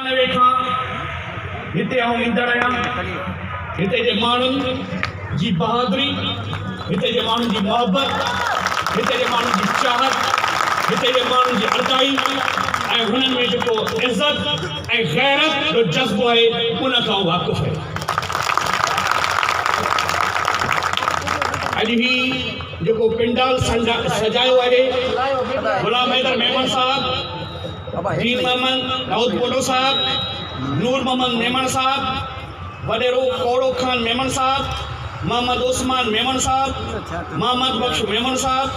94 खां हिते आऊं ईंदड़ आहियां। हिते जे माण्हुनि जी बहादुरी, हिते जे माण्हुनि जी मोहबत, हिते जे माण्हुनि जी चाहत, हिते जे माण्हुनि जी अदाई ऐं हुननि में जेको इज़त ऐं गैरत जो जज़्बो आहे उन खां वाक़ुफ़ आहे। अॼु ही जेको पिंडाल सजायो आहे, गुलाम हैदर मेमन साहब, दीन मोहम्मद दाऊद बोडो साहब, नूर मोहम्मद मेमन साहब, वडेरो कौड़ो खान मेमन साहब, मोहम्मद उस्मान मेमन साहब, मोहम्मद बख्श मेमन साहब,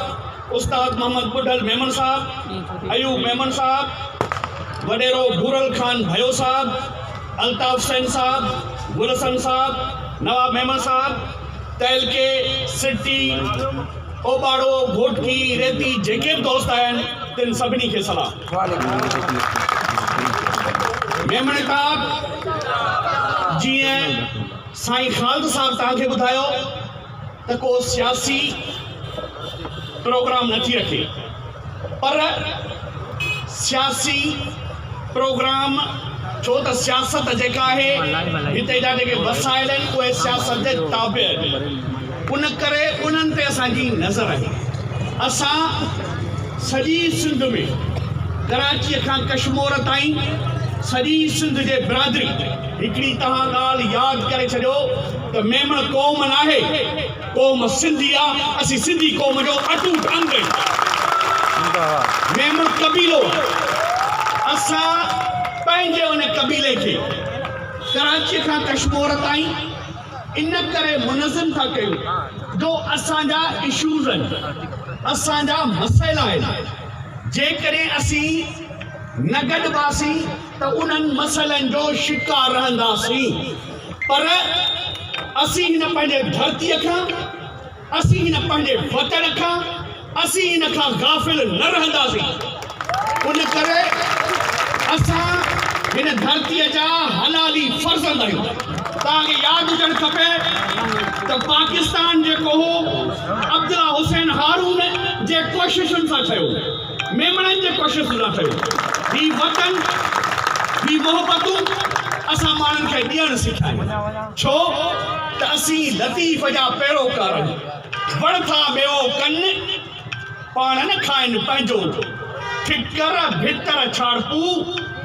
उस्ताद मोहम्मद बुढ़ल मेमन साहब, अयूब मेमन साहब, वडेरो भूरल खान भयो साहब, अल्ताफ हुसैन साहब, गुलसन साहब, नवाब मेमन साहब, तहलके सिटी ओबाड़ो घोटकी रेती जेके भी दोस्त आहिनि तिन सभिनी खे सलाम। मेमन साहब जीअं साईं ख़ालिद साहब तव्हांखे ॿुधायो त को सियासी प्रोग्राम नथी रखे, पर सियासी प्रोग्राम छो त सियासत जेका आहे हिते जा जेके वसाइल आहिनि उहे सियासत जे ताबे आहिनि, उन करे उन्हनि ते असांजी नज़र आहे। असां सॼी सिंध में कराची खां कश्मीर ताईं सॼी सिंध जे बिरादरी हिकिड़ी तव्हां ॻाल्हि यादि करे छॾियो त मेमन क़ौम न आहे, क़ौम सिंधी आहे। असीं सिंधी क़ौम जो अटूट अंग आहियूं। मेमन कबीलो, असां पंहिंजे उन कबीले खे कराची खां कश्मीर ताईं इन करे मुनज़िम था कयूं जो असांजा इशूज़ आहिनि, असांजा मसइला आहिनि। जेकॾहिं असीं न गॾिबासीं त उन्हनि मसइलनि जो शिकार रहंदासीं, पर असीं हिन पंहिंजे धरतीअ खां, असीं हिन पंहिंजे वतन खां, असीं हिन खां गाफ़िल न रहंदासीं। उन करे असां हिन धरतीअ जा हलाली फ़र्ज़ंद आहियूं। तव्हांखे यादि हुजणु खपे त पाकिस्तान जेको हो अब्दुल्ला हुसैन हारून जे कोशिशुनि सां ठहियो, मेमननि जे कोशिशुनि सां ठहियो। ही वतन, ही मोहबतूं असां माण्हुनि खे ॾियणु सिखायूं, छो त असीं लतीफ़ जा पैरोकार आहियूं। वण था ॿियो कनि पाण न खाइनि पंहिंजो, ठिकर भितर छाड़पू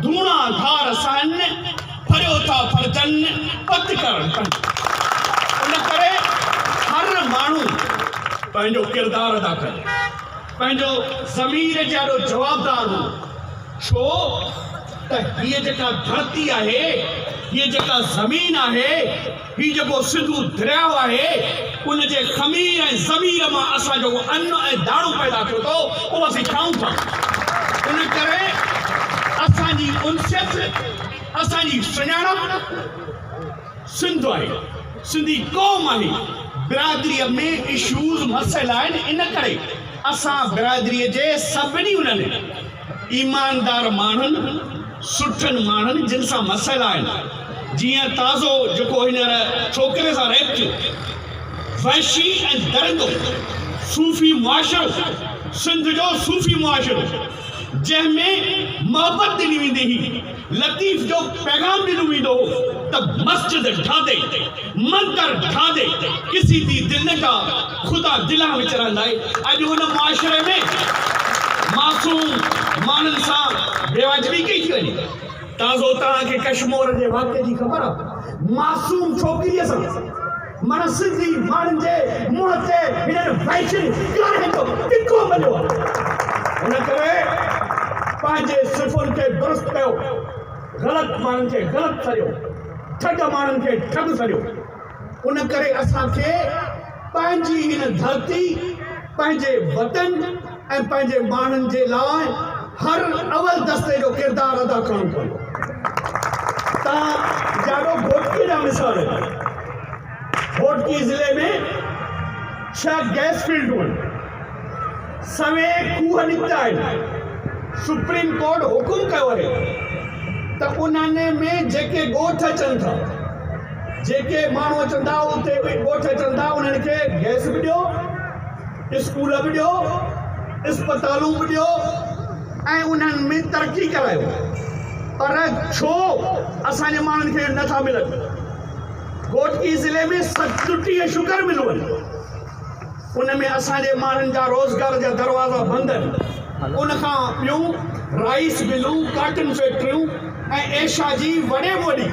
धूणा धार सन फरियो था फर्जन पत करण। उन करे हर माण्हू पंहिंजो किरदारु अदा करे, पंहिंजो ज़मीर जहिड़ो जवाबदार हो, छो त हीअ जेका धरती आहे, हीअ जेका ज़मीन आहे, हीअ जेको सिंधु दरियाउ आहे, उन जे ख़मीर ऐं ज़मीर मां असां जेको अन्न ऐं दाणो पैदा थियो थो उहो असीं खाऊं था। उन करे असांजी उनसियत, असांजी सुञाणप सिंध आहे, सिंधी क़ौम आहे। बिरादरीअ में इशूज़ मसइला आहिनि, इन करे असां बिरादरीअ जे सभिनी उन्हनि ईमानदार माण्हुनि, सुठनि माण्हुनि जिन सां मसइला आहिनि, जीअं ताज़ो जेको हींअर छोकिरे सां रेप थियो, वहशी ऐं दर्दो सूफ़ी मुआशरो, सिंध जो सूफ़ी मुआशरो जंहिंमें मोहबत ॾिनी वेंदी हुई, लतीफ़ जो पैगाम ॾिनो वेंदो हो त मस्जिद ठाहे, मंदर ठाहे, किसी दी दिल न का खुदा दिला में रहंदा आहे। अॼु हुन मुआशरे में मासूम माण्हुनि सां बेवाजिबी कई थी वञे। ताज़ो तव्हांखे कश्मीर जे वाक़े जी ख़बर आहे, मासूम छोकिरीअ सां माना सिंधी माण्हुनि जे मुंहं ते हिननि वहशी जो टिको मिलियो। उन करे पंहिंजे सिफ़ुनि खे दुरुस्त कयो, ग़लति माण्हुनि खे ग़लति सरियो, ठग माण्हुनि खे ठग सरियो। उन करे असांखे पंहिंजी हिन धरती, पंहिंजे वतन ऐं पंहिंजे माण्हुनि जे लाइ हर अवल दस्ते जो किरदारु अदा करणो पवंदो। तव्हां ॼाणो घोटकी जा मिसाल, घोटकी ज़िले में 6 गैस फील्डूं आहिनि, सवे खूह निकिता आहिनि। सुप्रीम कोर्ट हुकुम कयो आहे त उन्हनि में जेके ॻोठ अचनि था, जेके माण्हू अचनि था उते ॻोठ अचनि था, उन्हनि खे गैस बि ॾियो, स्कूल बि ॾियो, अस्पतालूं बि ॾियो ऐं उन्हनि में तरक़ी करायो। पर छो असांजे माण्हुनि खे नथा मिलनि। घोटकी ज़िले में 37 शुगर मिलूं आहिनि, उन में असांजे माण्हुनि जा रोज़गार जा दरवाज़ा बंदि आहिनि। उन खां ॿियूं राइस मिलूं, काटन फैक्ट्रियूं ऐं एशा जी वॾे में वॾी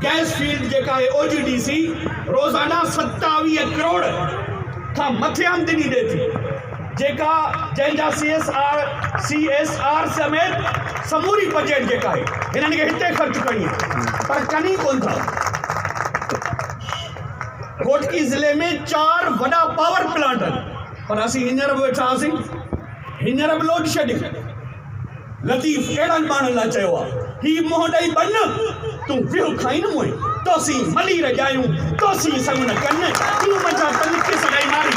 गैस फील्ड जेका आहे OGDC रोज़ाना 27 करोड़ खां मथे आमदनी ॾिए थी, जेका जंहिंजा CSR समेत समूरी बजट जेका आहे हिननि खे हिते ख़र्च करणी आहे, पर कनी कोन था। घोटकी ज़िले में 4 वॾा पावर प्लांट आहिनि, पर असीं हींअर बि वेठा हुआसीं, हींअर बि लोड शेडिंग। लतीफ़ अहिड़नि माण्हुनि लाइ चयो आहे, ही मुंहुं ॾेई बन, तूं विहो खाई न मुंहुं, तोसीं मली रजायूं, तोसीं सगुन कनि, तूं मुंहिंजा कन किस ॾेई मारी।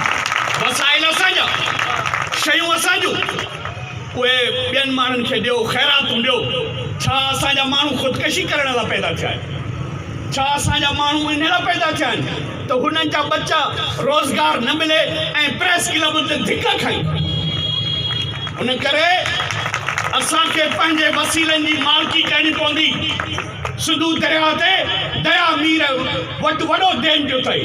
वसाइल असांजा, शयूं असांजूं, उहे ॿियनि माण्हुनि खे ॾियो, ख़ैरातूं ॾियो। छा असांजा माण्हू ख़ुदकशी करण लाइ पैदा थिया आहिनि? छा असांजा माण्हू इन लाइ पैदा थिया आहिनि त हुननि जा बच्चा रोज़गार न मिले ऐं प्रेस क्लब ते धिका खाइनि? उन करे असांखे पंहिंजे वसीलनि जी मालिकी करणी पवंदी। सिंधू दरिया ते दया मीर वटि वॾो डैम पियो ठहे।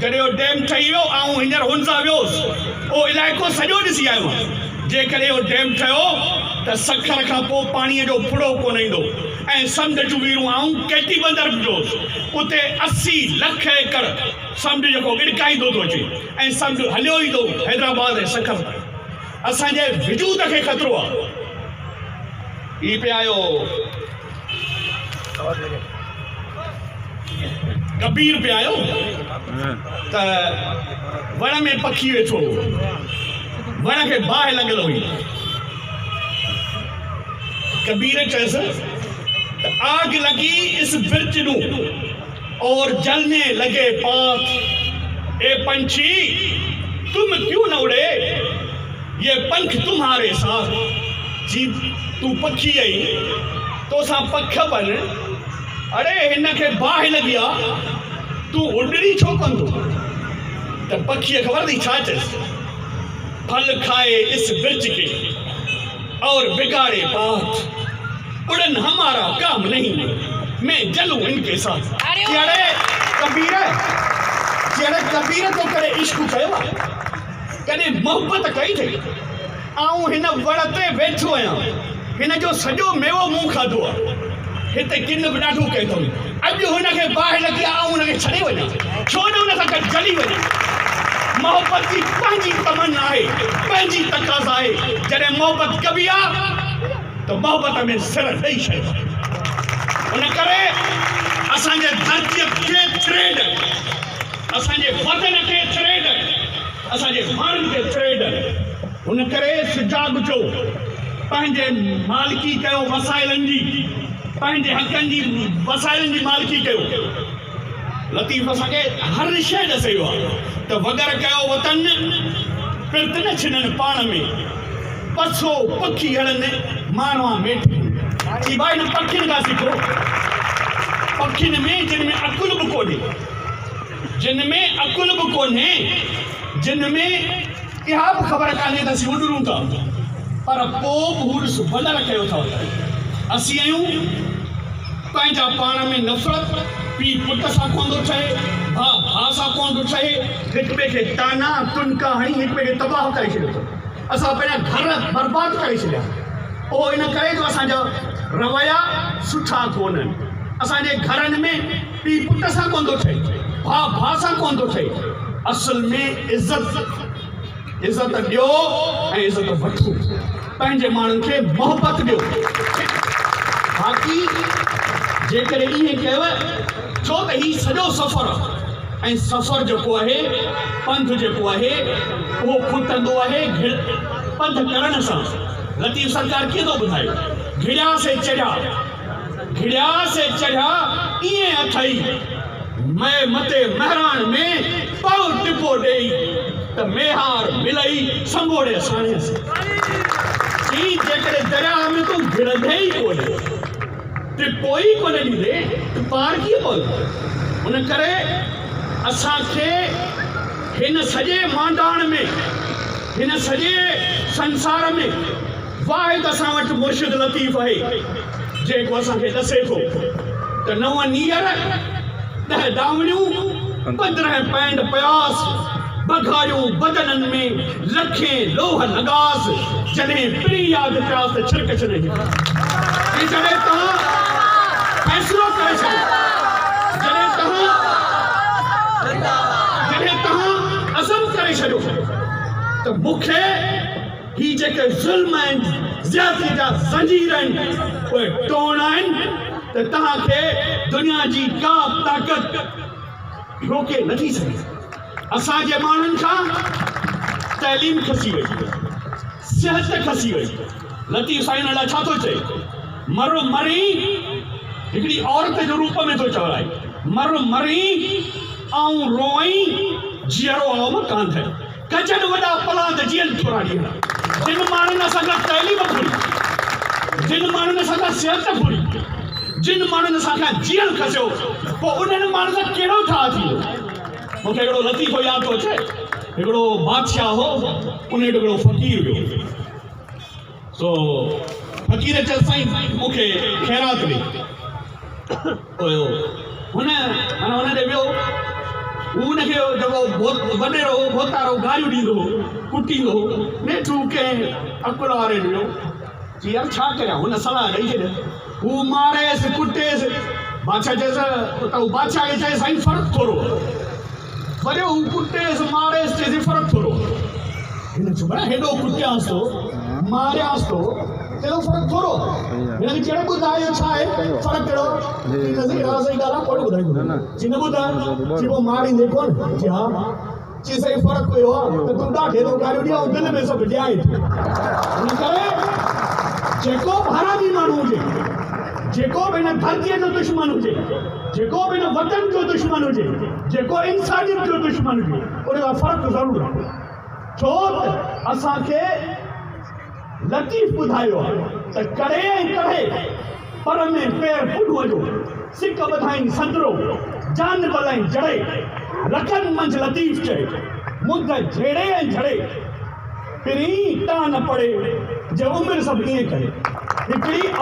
जॾहिं उहो डैम ठही वियो, आउं हींअर हुनसां वियोसि, उहो इलाइक़ो सॼो ॾिसी आयो आहियां। जेकॾहिं उहो डैम ठहियो त सखर खां पोइ पाणीअ जो फुड़ो कोन ईंदो ऐं समुंड जूं वीरूं आऊं केटी बंदर बि वियोसि, उते 80 लख एकड़ समुंड जेको विड़काईंदो थो अचे ऐं समुंड हलियो ईंदो हैदराबाद ऐं सखर। असांजे वजूद खे ख़तरो आहे। ही पे आयो कबीर पे आयो त वण में पखी वेठो, वण खे बाहि लॻल हुई। कबीर चयसि त आग लगी इस बिरज नू और जलने लगे पात। ए पंछी तुम क्यों न उड़े, ये पंख तुम्हारे साथ। जी तू पखी आई, तो सा पख बन। अरे हिन खे बाहि लॻी आहे, तूं उॾड़ी छो कंदो? त पखीअ ख़बर थी छा चयसि, फल खाए इस बिरज के और बिगाड़े बात। उड़न हमारा काम नहीं, मैं जलूं इनके साथ। जड़े कबीर तो करे इश्क कयो आहे, कॾहिं मोहबत कई अथई। आऊं हिन वण ते वेठो आहियां, हिन जो सॼो मेवो मूं खाधो आहे। हिते किन बि ॾाढो कयो अथई। अॼु हुनखे बाहि लॻी आहे, आऊं हुनखे छॾे वञां, छो न हुन सां गॾु जली वञां। मोहबत जी पंहिंजी तमन्ना आहे, पंहिंजी तकाज़ा आहे। जॾहिं मोहबत कबी आहे त मोहबत में सिर ॾेई छॾियो। उन करे असांजे धरतीअ खे थ्रेड, असांजे वतन खे थ्रेड, असांजे माण्हुनि खे थ्रेड। उन करे सुजाॻ जो पंहिंजे मालिकी कयो वसाइलनि जी, पंहिंजे हक़नि जी वसाइलनि जी मालिकी कयो। लतीफ़ असांखे हर शइ ॾसे वियो आहे त वगर कयो वतन, पिर्त न छिननि पाण में, पसो पखी हड़नि मानवा मेठी। की भाई न पखियुनि खां सिखो, पखियुनि में जिन में अकुल बि कोन्हे, जिन में अकुल बि कोन्हे, जिन में इहा बि ख़बर कान्हे त असीं उॾरूं था, पर पोइ बि हू ॾिस बलर कयो था। असीं आहियूं पंहिंजा पाण में नफ़रत, पीउ पुट सां कोन थो ठहे, भाउ भाउ सां कोन थो ठहे, हिक ॿिए खे ताना तुनका हणी हिक ॿिए खे तबाह करे छॾियो अथऊं। असां पंहिंजा घर बर्बादु करे छॾिया। उहो इन करे जो असांजा रवैया सुठा कोन्हनि। असांजे घरनि में पीउ पुट सां कोन थो ठहे, भाउ भाउ सां कोन थो ठहे। असल में इज़त ॾियो ऐं इज़त वठो, पंहिंजे माण्हुनि खे मोहबत ॾियो। बाक़ी जेकॾहिं ईअं कयव, छो त हीउ सॼो सफ़र आहे ऐं सफ़र जेको आहे, पंध जेको आहे, उहो खुटंदो आहे पंध करण सां। लतीफ़ सरकार कीअं थो ॿुधाए, घिड़िया से चढ़िया, घिड़िया से चढ़िया ईअं अथई, मैं मते महरान में पाउ टिपो ॾेई त मेहार मिलई संगोड़े साणे से। जेकॾहिं दरिया में तूं घिड़ंदे ई कोन्हे, टिपो ई कोन ॾींदे त पार कीअं पवंदो? उन करे असांखे हिन सॼे मांडाण में, हिन सॼे संसार में वाहिद असां वटि मुर्शिद लतीफ़ आहे जेको असांखे ॾसे थो त 9 नीर 10 दावणियूं 15 पैंड प्यास बघायूं बदननि में लखे लोह लगास जॾहिं पिरी याद प्यास त छिरक छॾे जॾहिं तव्हां फ़ैसिलो करे छॾियो जॾहिं तव्हां अज़म करे छॾियो त मूंखे ही जेके ज़ुल्म आहिनि ज़्यादती जा ज़ंजीर आहिनि उहे टोड़ आहिनि त तव्हांखे दुनिया जी का ताक़त रोके नथी सघे असांजे माण्हुनि खां तइलीम खसी वई सिहत खसी वई लतीफ़ साईं अलाए छा थो चए मरो मरी हिकिड़ी औरत जो रूप में थो चवराए मरो मरी ऐं रोई जीअरो आओ कान थिए कजनि वॾा पलांद जीअं थोरा ॾींहं जिन माण्हुनि असांखां तइलीम घुरी जिन माण्हुनि असांखां सिहत घुरी जिन माण्हुनि असांखां जीअण खसियो पोइ उन्हनि माण्हुनि सां कहिड़ो ठाह थी वियो मूंखे हिकिड़ो लतीफ़ो यादि थो अचे हिकिड़ो बादशाह हो उन हिकिड़ो फ़क़ीर हुयो सो फ़क़ीर चयो साईं मूंखे ख़ैरात ॾे हुन ॾे वियो उनखे जेको वॾेरो भोतारो गारियूं ॾींदो हो कुटींदो हो नेठू कंहिं अकुल वारे ॾिनो चई यार छा कयां हुन सलाह ॾेई छॾ हू मारेसि कुटेसि बादशाह चएसि त बादशाह खे चए साईं फ़र्क़ु थोरो वरी हू कुटेसि मारेसि चएसि फ़र्क़ु थोरो हिन चयो भला हेॾो कुटियांसि थो मारियांसि थो कहिड़ो फ़र्क़ु थोरो हिनखे कहिड़ो ॿुधायो छा आहे फ़र्क़ु कहिड़ो सही ॻाल्हि आहे कोन ॿुधाईंदो चई न ॿुधाए चई पोइ मारींदे कोन चई हा चई साईं फ़र्क़ु पियो आहे त तूं ॾाढे थो गारियूं ॾियां ऐं दिलि में सभु ॾियाए हिन करे जेको भारती माण्हू हुजे जेको बि हिन धरतीअ जो दुश्मन हुजे जेको बि हिन वतन जो दुश्मन हुजे जेको इंसानियत जो दुश्मन हुजे उन खां फ़र्क़ु ज़रूरु आहे छो त असांखे लतीफ़ ॿुधायो आहे त करे ऐं करे पर में पेर पुढूअ जो सिक ॿधाई संदरो जान बलाई जड़े रखनि मंझि लतीफ़ चए मुंद झेड़े ऐं झड़े पिरी ता न पड़े जे उमिरि सभु ईअं करे हिकिड़ी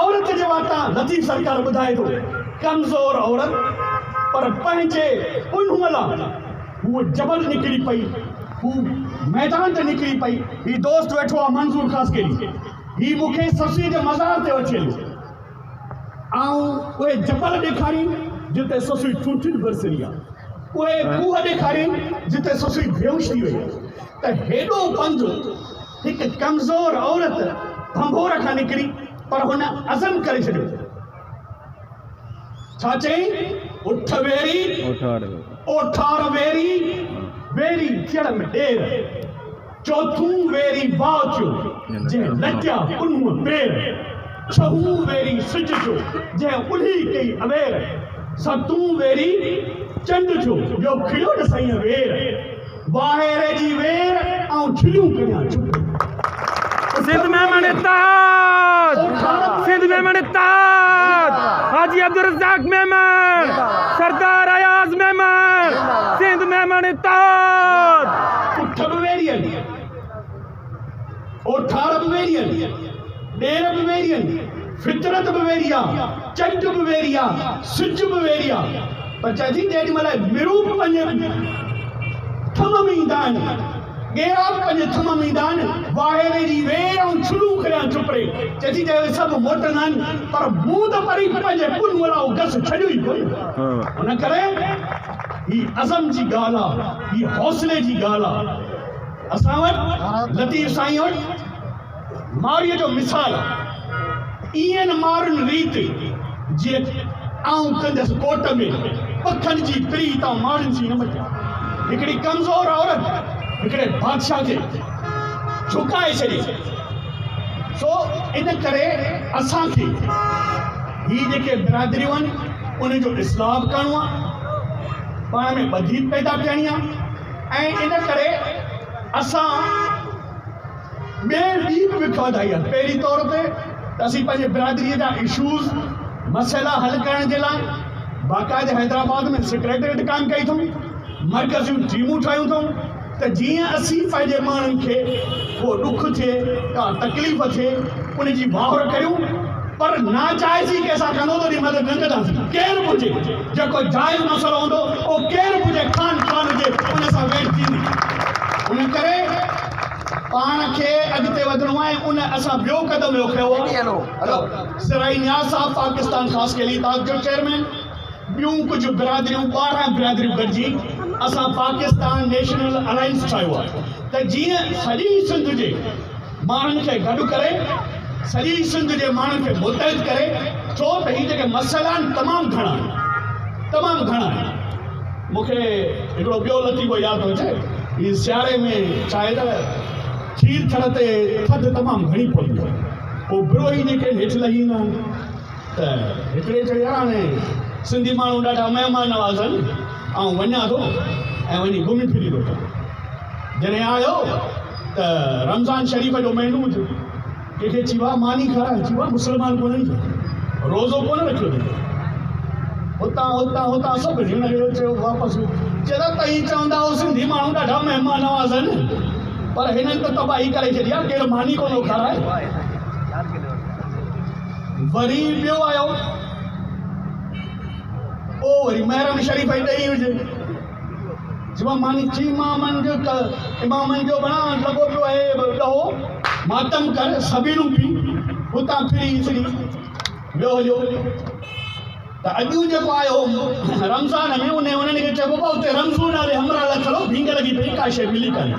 औरत जे वाता लतीफ़ सरकार ॿुधाए थो कमज़ोर औरत पर पंहिंजे उन्हमल हूअ जबल निकिरी पई हू मैदान ते निकिरी पई ही दोस्त वेठो आहे मंज़ूर ख़ासि कहिड़ी ही मूंखे ससूअ जे मज़ार ते वठी हलियो ऐं उहे जबल ॾेखारियईं जिते ससूई ठूठियुनि बरसरी आहे उहे खूह ॾेखारियईं जिते ससूई बेहोश थी वई त हेॾो पंधु हिकु कमज़ोर औरत भंभोर खां निकिरी पर हुन अज़म करे छॾियो छा चई उठ वेरी ओठार वेरी वेरी थियण में ॾेर चौथूं वेरी वाह थियो जंहिं लटिया उन्हूअ पेर छहूं वेरी सिज थियो जंहिं उल्ही कई अवेर सतूं वेरी चंड थियो ॿियो खिलियो न साईं वेर ॿाहिरि जी वेर ऐं छिलियूं कयां चुप सिंध मेहमान इत्ताद हाजी अब्दुल रज़ाक मेहमान सरदार अयाज मेहमान सिंध मेहमान इत्ताद उठ बवेरियन ओठार बवेरियन ॾेर बवेरियन फितरत बवेरिया चंड बवेरिया सिज बवेरिया पर चइजी जेॾी महिल विरूप पंहिंजे थम में ईंदा आहिनि गेरा पंहिंजे थम में ईंदा आहिनि वाहिरे जी वेर ऐं छुलू खणिया चुपड़े चइजी चयो सभु मोटंदा आहिनि पर मूं त परी पंहिंजे पुन वारा घस छॾियो ई कोन हुन करे ही अज़म जी ॻाल्हि आहे ही हौसले जी ॻाल्हि आहे असां वटि लतीफ़ साईं वटि मारीअ जो मिसाल ईअं मारुनि रीति जीअं आऊं कंदसि कोट में पखनि जी पिरी तां मारुनि जी न मटिया हिकिड़ी कमज़ोर औरत हिकिड़े बादशाह खे झुकाए छॾी सो इन करे असांखे ही जेके बिरादरियूं आहिनि उनजो इस्लाह करिणो आहे पाण में ॿधी पैदा करणी आहे ऐं इन करे असां ॿिए ॿी बि विखवादाई आहे पहिरीं तौर ते त असीं पंहिंजे बिरादरीअ जा इशूज़ मसइला हल करण जे लाइ बाक़ाइदे हैदराबाद में सेक्रेटरेट क़ाइमु कई अथऊं मर्कज़ियूं टीमूं ठाहियूं अथऊं त जीअं असीं पंहिंजे माण्हुनि खे को ॾुख थिए का तकलीफ़ थिए उनजी वाहुर करियूं पर नाजाइज़ी कंहिंसां कंदो त मदद न कंदासीं। केरु बि हुजे जेको जाइज़ मसइलो हूंदो उहो केरु बि हुजे खान हुजे उन सां वेट थींदी। उन करे पाण खे अॻिते वधिणो आहे। उन असां ॿियो क़दम इहो खयो आहे। सिराई नियाज़ साहब पाकिस्तान ख़ासि ख़लीफ़ा जो चेयरमैन, ॿियूं कुझु बिरादरियूं 12 बिरादरियूं गॾिजी असां पाकिस्तान नेशनल अलायंस ठाहियो आहे त जीअं सॼी सिंध जे माण्हुनि खे गॾु करे, सॼी सिंध जे माण्हुनि खे मुतहिद करे, छो त हीअ जेके मसइला आहिनि तमामु घणा आहिनि, तमामु घणा आहिनि। मूंखे हिकिड़ो ॿियो लतीफ़ो यादि थो अचे, हीअ सियारे में छा आहे त खीर थड़ ते थधि तमामु घणी पवंदी आहे, पोइ बिरोही जेके हेठि लही ईंदा आहिनि त हिकिड़े चयो यार हाणे सिंधी माण्हू ॾाढा महिमान नवाज़ आहिनि, ऐं वञा थो ऐं वञी घुमी फिरी थो अचां। जॾहिं आयो त रमज़ान शरीफ़ जो महीनो हुजे, कंहिंखे चयो आहे मानी खाराए, चयो आहे मुस्लमान कोन्हनि, रोज़ो कोन रखियो अथई। हुतां सभु हिन चयो वापसि, चयो त हीअ चवंदा हो सिंधी माण्हू ॾाढा महिमान नवाज़ आहिनि, पर हिननि त तबाही करे छॾी आहे, केरु मानी कोन खाराए। वरी ॿियो आयो, पोइ वरी महरम शरीफ़ ॾेई हुजे, चइबो मानी इमामनि जो बणा लॻो पियो आहे ॾहो मातम कर सभिनूं पी, हुतां फिरी फिरी ॿियो हलियो। त अॼु जेको आयो रमज़ान में उन्हनि खे चइबो पियो हुते रमज़ू नाले हमरा लथड़ो भींग लॻी पई, का शइ मिली कान्हे।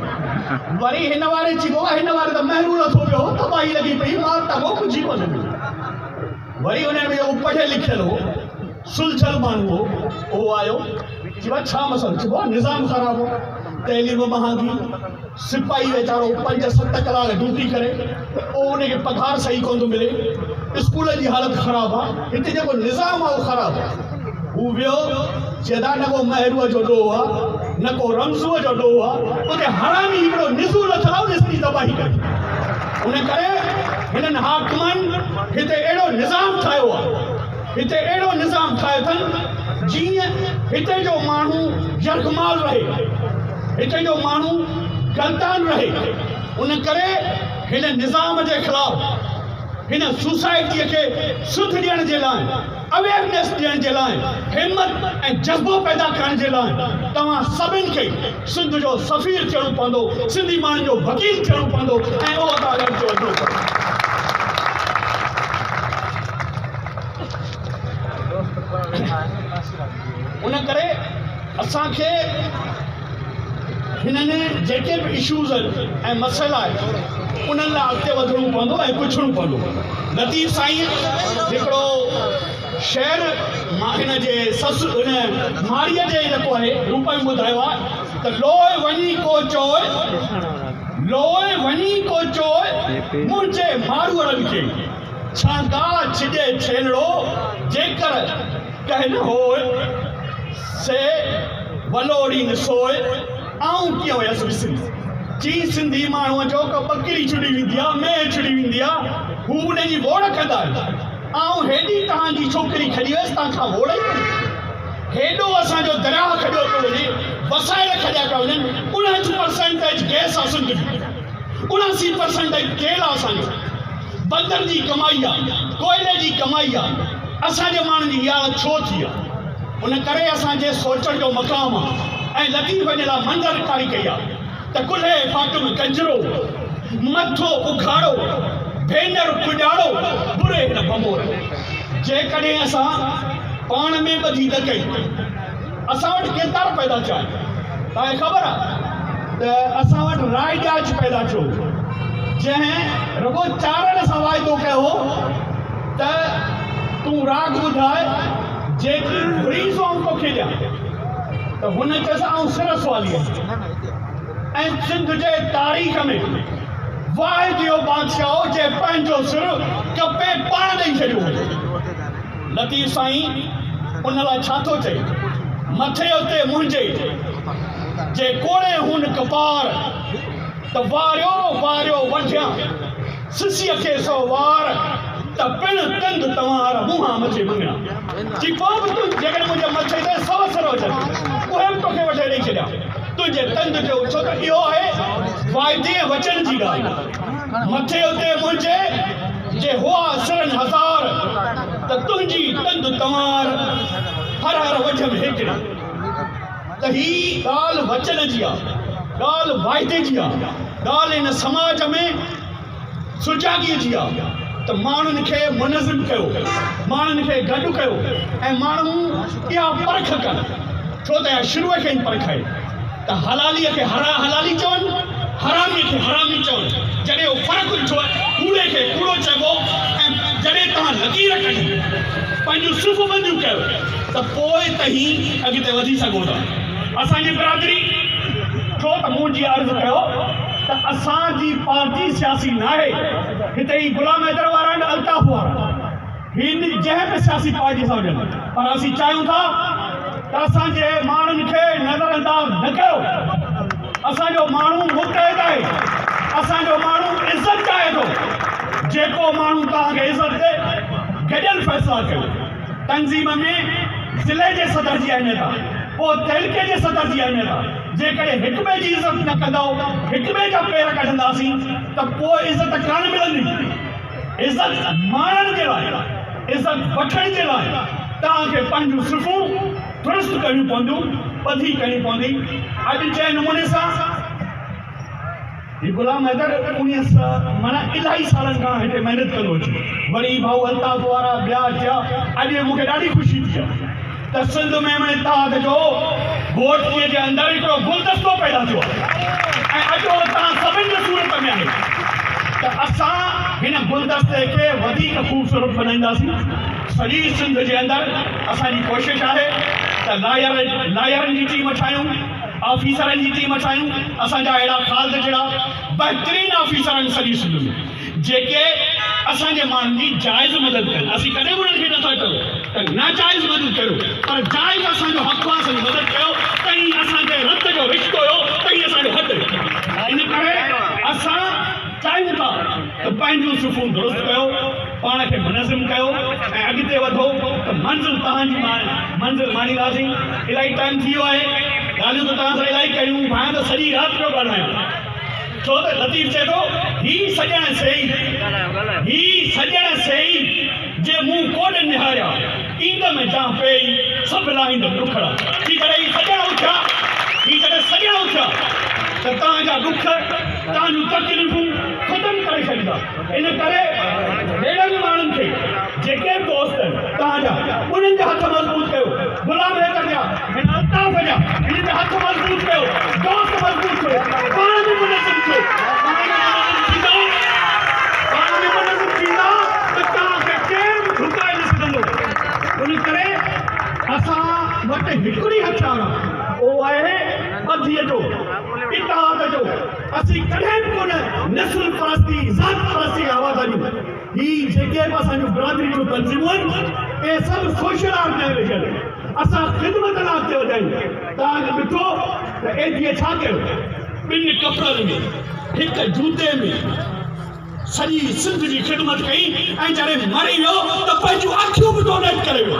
वरी हिन वारे चइबो आहे हिन वारे त महिरू लथो पियो, तबाही लॻी पई, मां तबो कुझु कोन मिलियो। वरी उन्हनि में उहो पढ़ियल लिखियल हो, सुलझल माण्हू हो, उहो आयो, चइबो छा मसइलो, चइबो निज़ाम ख़राबु हो, तइलीम महांगी, सिपाही वीचारो 5-7 कलाक ड्यूटी करे, पोइ उनखे पघार सही कोन थो मिले, स्कूल जी हालत ख़राबु आहे, हिते जेको निज़ाम आहे उहो ख़राबु आहे। हू वियो, चइदा न को महरूअ जो ॾोह आहे, न को रमज़ूअ जो ॾोह आहे, उते हरामी हिकिड़ो निज़ू लथल आहे, ॾिसणी तबाही करे। उन करे हिननि हाकिमनि हिते अहिड़ो निज़ाम ठाहियो आहे, हिते अहिड़ो निज़ाम ठाहियो अथनि जीअं हिते जो माण्हू यरगमाल रहे, हिते जो माण्हू गलतान रहे। उन करे हिन निज़ाम जे ख़िलाफ़, हिन सोसाइटीअ खे सुध ॾियण जे लाइ, अवेयरनेस ॾियण जे लाइ, हिम्मत ऐं जज़्बो पैदा करण जे लाइ तव्हां सभिनि खे सिंध जो सफ़ीर थियणो पवंदो, सिंधी माण्हुनि जो वकील थियणो पवंदो ऐं उहो अदालत जो वठणो पवंदो। उन करे असांखे हिननि जेके बि इशूज़ आहिनि ऐं मसइला आहिनि उन्हनि लाइ अॻिते वधिणो पवंदो ऐं पुछणो पवंदो। लतीफ़ साईं हिकिड़ो शेर हिन जे ससु हिन मारीअ जे जेको आहे रूप में ॿुधायो आहे त लोए वञी को चोए मुंहिंजे मारूअड़नि खे, छा गा छिॾे छेलड़ो जेकर कह न होए से वलोड़ी न सोए, आऊं कीअं हुयसि विसरी। चई सिंधी माण्हूअ जो को बकरी छुड़ी वेंदी आहे, मेह छुड़ी वेंदी आहे, हू उन जी वोड़ कंदा आहिनि, ऐं हेॾी तव्हांजी छोकिरी खड़ी वियसि, तव्हांखां वोड़ ई कोन्हे। हेॾो असांजो दरिया खॾियो पियो वञे, वसाइल खॾिया पिया वञनि, 79% गैस आहे सिंध में, 79% तेल आहे असांजो, बंदर जी कमाई आहे, कोयले जी कमाई आहे, असांजे माण्हुनि जी इहा छो थी आहे। उन करे असांजे सोचण जो मक़ाम आहे ऐं लतीफ़ जे लाइ मंज़रकारी कई आहे त कुल्हे फाटुम कंजरो, मथो उघाड़ो, भेनर पुॼाड़ो, बुरे न बमोर। जेकॾहिं असां पाण में ॿधी न कई, असां वटि किरदारु पैदा थिया, तव्हांखे ख़बर आहे त असां वटि राय ॾाज पैदा थियो, जंहिं रुॻो चारण सां वाइदो कयो त तूं राग ॿुधाए जेकी घुरी सो तोखे ॾियां, त हुन चयोसि आउं सिरस वाली आहियां। ऐं सिंध जे तारीख़ में वाहिद इहो बादशाह हो जे पंहिंजो सिर कपे पाण ॾेई छॾियो हो। लतीफ़ साईं उन लाइ छा थो चए, मथे उते मुंहिंजे जे कोड़े हुन कपार त वारियो वारियो वठियां सिसीअ खे सो वार त पिण तंद तव्हां मुंहां मथे मङिया। जी पोइ बि तूं जेकॾहिं मुंहिंजे मथे ते सव सर हुजनि उहे बि तोखे वठे ॾेई छॾिया तुंहिंजे तंद जो, छो त इहो आहे वाइदे वचन जी ॻाल्हि। मथे उते मुंहिंजे जे हुआ सरन हजार त तुंहिंजी तंद तवार हर हर वझ में हिकिड़ी त ही ॻाल्हि वचन जी आहे ॻाल्हि वाइदे जी आहे ॻाल्हि इन समाज में सुजाॻीअ जी आहे त माण्हुनि खे मुनज़िम कयो माण्हुनि खे गॾु कयो ऐं माण्हू इहा परख कनि छो त शुरूअ खे ई परख आहे त हलालीअ खे हलाली चवनि हरामीअ खे हरामी चवनि जॾहिं उहो फ़र्क़ु ॾिठो कूड़े खे कूड़ो चइबो ऐं जॾहिं तव्हां लकीर कढी पंहिंजूं सिफ़बंदियूं कयो त पोइ त ई अॻिते वधी सघो था असांजी बिरादरी छो त मूं जी अर्ज़ु कयो त असांजी पार्टी सियासी न आहे हिते ई गुलाम हैदर वारा आहिनि अल्ताफ़ वारा हिन जंहिं बि सियासी पार्टी सां हुजनि पर असीं चाहियूं था त असांजे माण्हुनि खे नज़रअंदाज़ न कयो असांजो माण्हू मुतहद आहे असांजो माण्हू इज़त चाहे थो जेको माण्हू तव्हांखे इज़त ॾे गॾियल फ़ैसिला कयो तंज़ीम में ज़िले जे सदर जी अहमियत आहे पोइ तहलके जे सदर जी अहमियत आहे जेकॾहिं हिक ॿिए जी इज़त न कंदव हिक ॿिए जा पेर कढंदासीं त पोइ इज़त कान मिलंदी इज़त माणनि जे लाइ इज़त वठण जे लाइ तव्हांखे पंहिंजूं सिफ़ूं दुरुस्त करणियूं पवंदियूं ॿधी करणी पवंदी अॼु जंहिं नमूने सां गुलाम हैदर 19 माना इलाही सालनि खां हिते महिनत कंदो अचे वरी भाऊ अल्ताफ़ वारा ॿिया थिया अॼु मूंखे ॾाढी ख़ुशी थी आहे त सिंध में इत्तेहाद जो वोटीअ जे अंदरि हिकिड़ो गुलदस्तो पैदा थियो आहे ऐं अॼु तव्हां सभिनि जे सूरत में आहे त असां हिन गुलदस्ते खे वधीक ख़ूबसूरत बनाईंदासीं सॼी सिंध जे अंदरि असांजी कोशिशि आहे त लायरनि जी टीम ठाहियूं ऑफिसरनि जी टीम ठाहियूं असांजा अहिड़ा ख़ालद जहिड़ा बहितरीन ऑफिसर आहिनि सॼी सिंध में जेके असांजे माण्हुनि जी जाइज़ मदद कनि असीं कॾहिं बि उन्हनि खे नथा कयूं त नाजाइज़ मदद कयो पर जाइज़ असांजो हक़ु आहे असांजी मदद कयो तई असांजे रत जो रिश्तो हुयो तई असांजो हक़ इन करे असां चाहियूं था त पंहिंजूं सिफ़ूं दुरुस्त कयो पाण खे मुनज़िम कयो ऐं अॻिते वधो त मंज़िल तव्हांजी मंज़िल माणींदासीं इलाही टाइम थी वियो आहे ॻाल्हियूं त तव्हां सां इलाही कयूं भाई त सॼी राति पियो ॻाल्हायां छो त लतीफ़ चए थो ही सॼण सही जे मूं कोन निहारिया ईंद में जा पेई सभु लाहींद ॾुखड़ा ही जॾहिं सॼण उथिया त तव्हांजा ॾुख तव्हांजूं तकलीफ़ूं ख़तमु करे छॾींदा इन करे अहिड़नि माण्हुनि खे जेके बि दोस्त आहिनि तव्हांजा उन्हनि जा हथ मज़बूत कयो गुलाम हैदर जा हिन अल्ताफ़ जा हिन जा हथ मज़बूत कयो दोस्त मज़बूत कयो पाण में मुनज़िम थियो पाण में मुनज़िम थींदा त तव्हांखे केरु बि झुकाए न सघंदो इन करे असां वटि हिकिड़ी हथियार आहे उहो आहे ॿधीअ जो इत्तेहाद जो असीं कॾहिं बि कोन नस्ल परस्ती ज़ात परस्ती आवाज़ आहियूं ही जेके बि असांजूं बिरादरी जूं तंज़ीमूं आहिनि इहे सभु सोशल ऑर्गनाइज़ेशन असां ख़िदमत लाइ अॻिते वधायूं तव्हां ॾिठो त एडीअ छा कयो 2 कपिड़नि में 1 जूते में सॼी सिंध जी ख़िदमत कई ऐं जॾहिं मरी वियो त पंहिंजूं अखियूं बि डोनेट करे वियो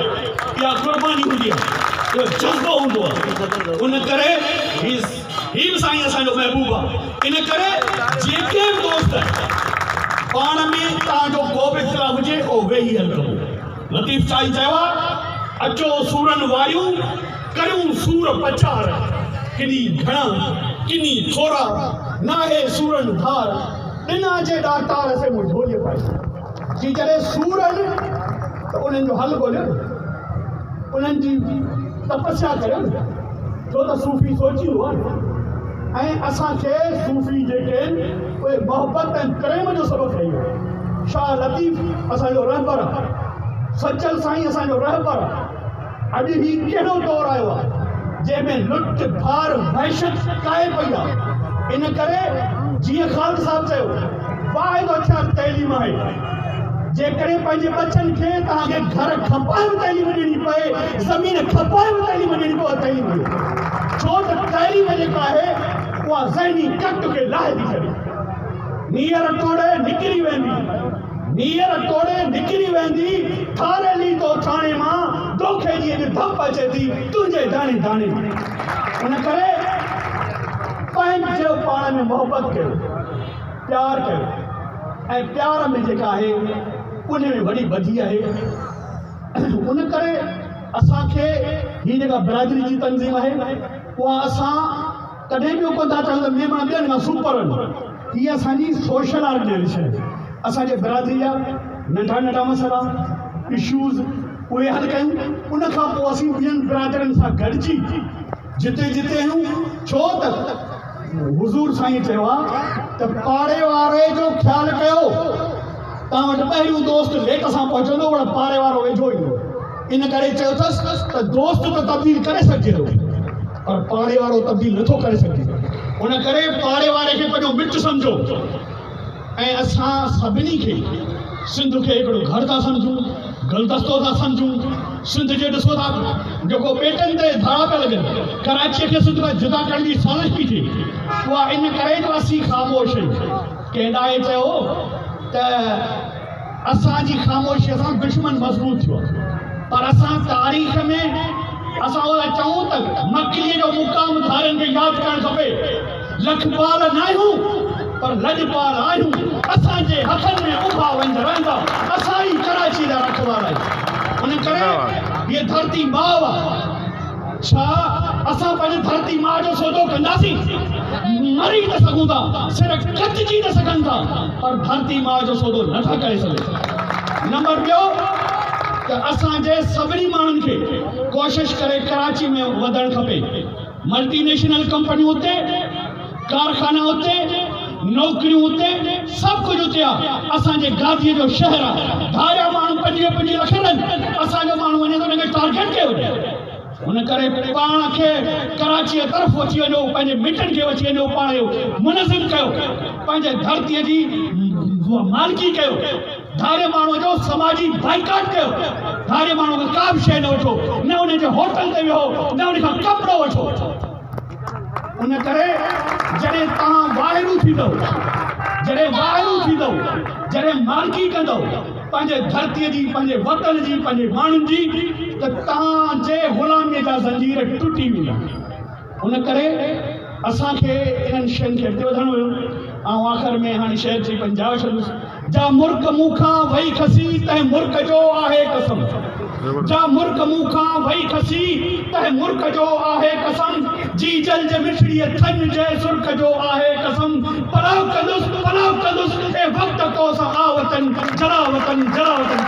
इहा क़ुर्बानी हूंदी आहे इहो जज़्बो हूंदो आहे उन करे ही बि साईं असांजो महबूब आहे इन करे जेके बि दोस्त पाण में तव्हांजो को बि इख़्तिलाफ़ हुजे उहो वेही हल कबो लतीफ़ साईं चयो आहे अचो सूरनि वारियूं करियूं सूर पछाड़ किनी घणा किनी थोरा नाहे सूरनि धार ॾिना जे ॾाटार से मूं ढोले पाई जी जॾहिं सूर आहिनि त उन्हनि जो हल ॻोल्हियो उन्हनि जी तपस्या करियो छो त सूफ़ी सोचींदो आहे ऐं असांखे सूफ़ी जेके आहिनि उहे मोहबत ऐं प्रेम जो सबक़ु ॾेई वियो शाह लतीफ़ असांजो रहबर आहे सचल साईं असांजो रहबर आहे अॼु ही कहिड़ो दौरु आयो आहे जंहिंमें लुट फार वहशत काए पई आहे इन करे जीअं ख़ालिद साहिब चयो वाहिद हथियार तइलीम आहे जेकॾहिं पंहिंजे बचनि खे तव्हांखे घर खपाए बि तइलीम ॾियणी पए ज़मीन खपाए बि तइलीम ॾियणी पए तइलीम ॾियो छो त तइलीम जेका आहे उहा ज़हनी कट खे लाहे थी छॾे नीयर तोड़े निकिरी वेंदी ठारेली तो ठाणे मां दोखे जी धप अचे थी तुंहिंजे दाणे दाणे उन करे पंहिंजो पाण में मोहबत कयो प्यार कयो ऐं प्यार में जेका आहे उन में वॾी बधी आहे। उन करे असांखे ही जेका बिरादरी जी तंज़ीम आहे उहा असां कॾहिं बि कोन था चऊं त महिमान ॿियनि खां सुपर आहिनि। हीअ असांजी सोशल ऑर्गेनाइज़ेशन आहे। असांजे बिरादरी जा नंढा नंढा मसइला इशूज़ उहे हल कयूं। उन खां पोइ असीं ॿियनि बिरादरियुनि सां गॾिजी जिते जिते आहियूं, छो त हुज़ूर साईं चयो आहे त पाड़े वारे जो ख़्यालु कयो। तव्हां वटि पहिरियों दोस्त लेट सां पहुचंदो पर पाड़े वारो वेझो ईंदो। इन करे चयो अथसि त दोस्त त तब्दील करे सघिजे थो पर पाड़े वारो तब्दील नथो करे सघे। उन करे पाड़े वारे खे पंहिंजो मिटु सम्झो। ऐं असां सभिनी खे सिंध खे हिकिड़ो घर था सम्झूं, गुलदस्तो था सम्झूं। सिंध जो ॾिसो था जेको पेटनि ते धाड़ा पिया लॻनि, कराचीअ खे सिंध खां जुदा करण जी साज़िश पई थिए, उहा इन करे जो असीं ख़ामोश आहियूं। कंहिं ॾाहे चयो त असांजी ख़ामोशीअ सां दुश्मन मज़बूत थियो पर असां तारीख़ में असां उहा चऊं त मकलीअ जो मुक़ाम धारनि खे यादि करणु खपे। लखपाल न आहियूं पर लॼपाल आहियूं। असांजे हथनि में उभा वंज रहंदा, असां ई कराची जा रखवाला आहियूं। उन करे हीअ धरती माउ आहे। छा असां पंहिंजी धरती माउ जो सौदो कंदासीं? मरी न सघूं था, सिर्फ़ु कटिजी न सघनि था पर धरती माउ जो सौदो नथा करे सघूं। नंबर ॿियो त असांजे सभिनी माण्हुनि खे कोशिशि करे कराची में वधणु खपे। मल्टीनेशनल कंपनियूं उते, कारखाना उते, नौकरियूं उते, सभु कुझु उते आहे। असांजे गादीअ जो शहर आहे। धारिया माण्हू 25 लख आहिनि, असांजो माण्हू वञे थो हुनखे टारगेट कयो वञे। उन करे पाण खे कराचीअ तरफ़ अची वञो, पंहिंजे मिटनि खे अची वञो, पाण खे मुनज़िम कयो, पंहिंजे धरतीअ जी मालिकी कयो। धारे माण्हूअ जो समाजी बाइकाट कयो। धारे माण्हू खे का बि शइ न वठो, न हुनजे होटल ते वियो, न हुन खां कपिड़ो वठो। उन करे जॾहिं तव्हां वाहिरू थींदव, जॾहिं मालिकी कंदव पंहिंजे धरतीअ जी, पंहिंजे वतन जी, पंहिंजे माण्हुनि जी, त तव्हांजे ग़ुलामीअ जा ज़ंजीर टुटी वेंदा। उन करे असांखे इन्हनि शयुनि खे अॻिते वधणो हुयो। ऐं आख़िर में हाणे शहर जी पंजाब छॾुसि। जा मुल्क मूंखां वही खसी तंहिं मुल्क जो आहे कसम। जा मुल्क मूंखां वही खसी तंहिं मुल्क जो आहे कसम। जी जल जे मिठड़ीअ थन जे सुर्ख जो आहे कसम। पलाव कंदुसि ऐं वक़्त तो सां आवतन जलावतन जलावतन।